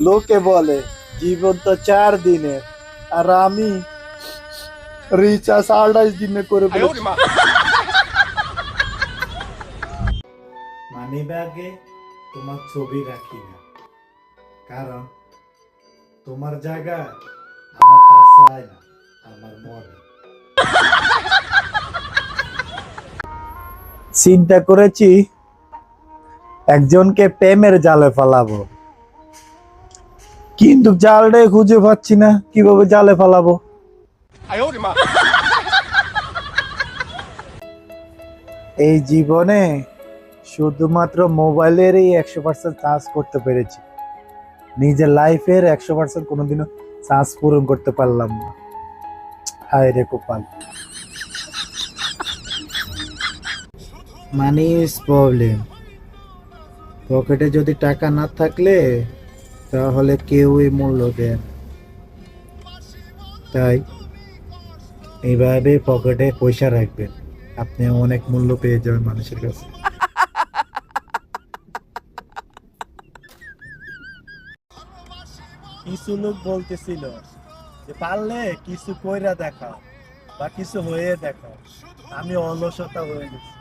লোকে বলে জীবন তো 4 দিনের, আর আমি রিচার্জ 28 দিনে করে ফেলেছি। মানি ব্যাগে তোমার ছবি রাখি না, কারণ তোমার জায়গা আমার পাশায় না, আমার মনে। চিন্তা করেছি একজনকে প্রেমের জালে ফেলাবো, কিন্তু জালটাই খুঁজে পাচ্ছি না, কিভাবে জালে ফেলাবো। এই জীবনে শুধুমাত্র মোবাইলেরই 100% চার্জ করতে পেরেছি, নিজের লাইফের 100% কোনোদিনও চার্জ পূরণ করতে পারলাম না। হায় রে কপাল। Money is problem. পকেটে যদি টাকা না থাকলে তাহলে কেউই মূল্য দেন। তাই এইভাবে পকেটে পয়সা রাখবেন, আপনি অনেক মূল্য পেয়ে যাবেন মানুষের কাছে। কিছু লোক বলতেছিল যে পারলে কিছু কইরা দেখাও বা কিছু হয়ে দেখাও, আমি অলসতা হয়ে গেছি।